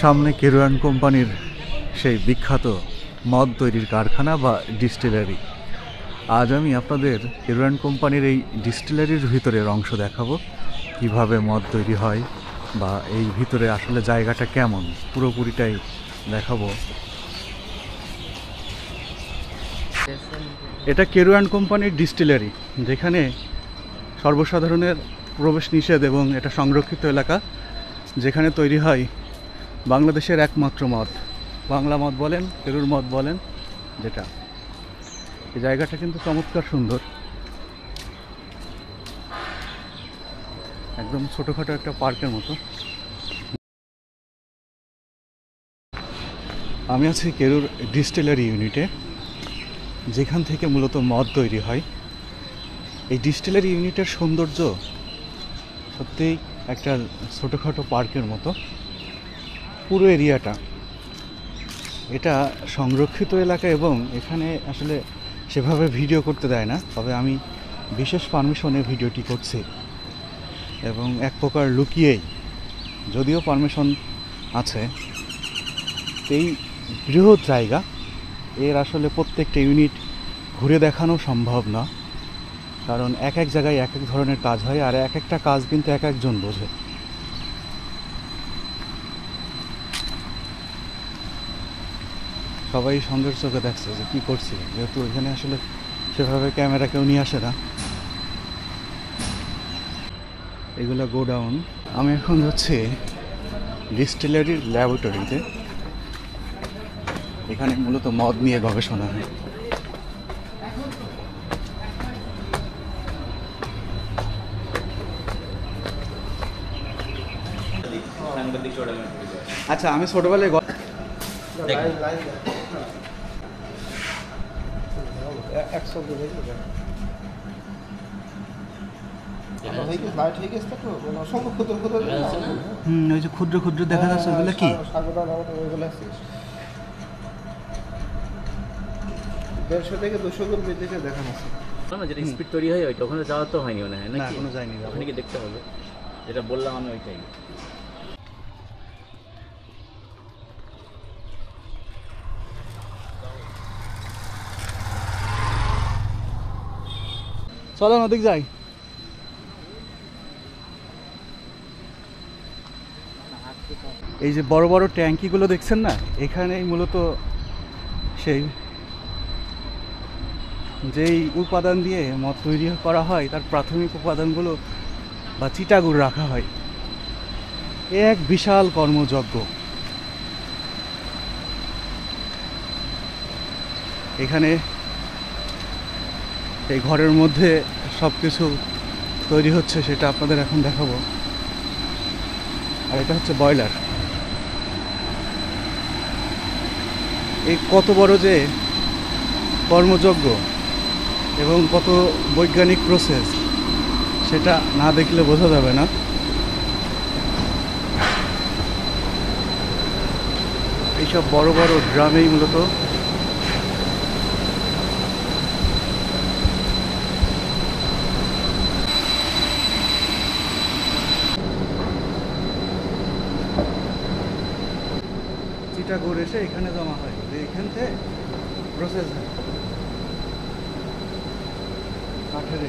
সামনে কেরুয়ান কোম্পানির সেই বিখ্যাত মদ তৈরির কারখানা বা ডিস্টিলারি। আজ আমি আপনাদের কেরুয়ান কোম্পানির এই ডিস্টিলারির ভিতরের অংশ দেখাবো, কিভাবে মদ তৈরি হয় বা এই ভিতরে আসলে জায়গাটা কেমন, পুরোপুরিটাই দেখাবো। এটা কেরুয়ান কোম্পানির ডিস্টিলারি, যেখানে সর্বসাধারণের প্রবেশ নিষেধ এবং এটা সংরক্ষিত এলাকা, যেখানে তৈরি হয় বাংলাদেশের একমাত্র মদ। বাংলা মদ বলেন, কেরুর মদ বলেন, যেটা। এই জায়গাটা কিন্তু চমৎকার সুন্দর, একদম ছোটোখাটো একটা পার্কের মতো। আমি আছি কেরুর ডিস্টিলারি ইউনিটে, যেখান থেকে মূলত মদ তৈরি হয়। এই ডিস্টিলারি ইউনিটের সৌন্দর্য সত্যিই একটা ছোটোখাটো পার্কের মতো। পুরো এরিয়াটা এটা সংরক্ষিত এলাকা এবং এখানে আসলে সেভাবে ভিডিও করতে দেয় না, তবে আমি বিশেষ পারমিশনে ভিডিওটি করছি এবং এক প্রকার লুকিয়েই, যদিও পারমিশন আছে। এই বৃহৎ জায়গা, এর আসলে প্রত্যেকটা ইউনিট ঘুরে দেখানো সম্ভব না, কারণ এক এক জায়গায় এক এক ধরনের কাজ হয়, আর এক একটা কাজ কিন্তু এক একজন বোঝে। সবাই সন্দেহের চোখে দেখছে যে কী করছি, যেহেতু এখানে আসলে সেভাবে ক্যামেরা কেউ নিয়ে আসে না। এগুলো গোডাউন। আমি এখন যাচ্ছি ডিস্টিলারির ল্যাবরেটরিতে, এখানে মূলত মদ নিয়ে গবেষণা হয়। আচ্ছা, আমি ছোটবেলায় ওই যে ক্ষুদ্র ক্ষুদ্র দেখা যাচ্ছে, ওগুলো কি? 150 থেকে 200 গুণ বৃদ্ধিতে দেখা যাচ্ছে। যেটা স্পিড তৈরি হয় ওইটা ওখানে যাওয়া তো হয়নি মনে হয়, না এখনো যায়নি। ওখানে কি দেখতে হবে, যেটা বললাম আমি ওইটাই। চলো নদীক যাই। এই যে বড় বড় ট্যাঙ্কিগুলো দেখছেন না, এখানেই মূলত সেই যেই উপাদান দিয়ে মদ তৈরি করা হয় তার প্রাথমিক উপাদানগুলো বা চিটাগুড় রাখা হয়। এক বিশাল কর্মযজ্ঞ। এখানে এই ঘরের মধ্যে সব কিছু তৈরি হচ্ছে, সেটা আপনাদের এখন দেখাবো। আর এটা হচ্ছে বয়লার। এই কত বড় যে কর্মযজ্ঞ এবং কত বৈজ্ঞানিক প্রসেস, সেটা না দেখলে বোঝা যাবে না। এইসব বড় বড় ড্রামেই মূলত চিটাগুড় এসে এখানে জমা হয়, এখান থেকে প্রসেস হয় কাঠের।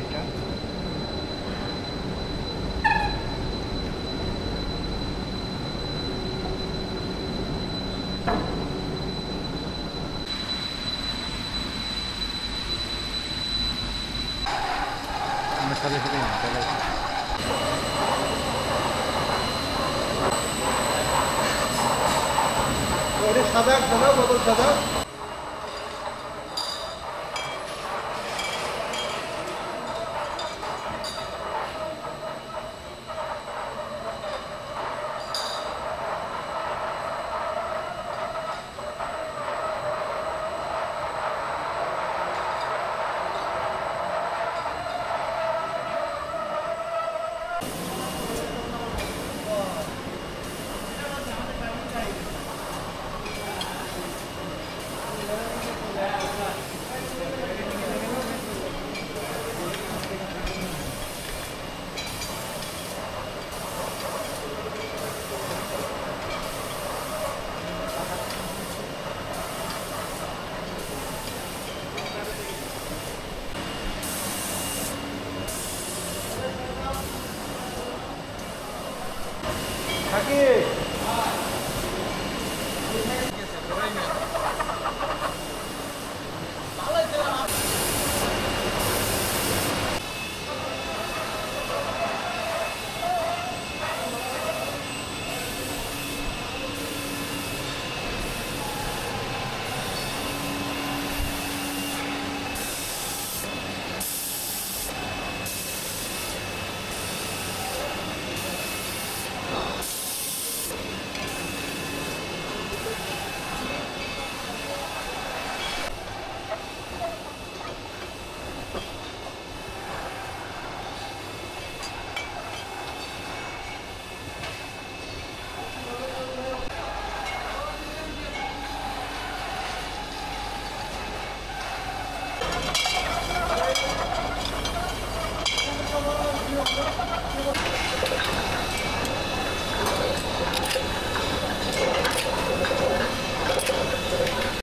এটা সাদা সাদা বোতল সাদা।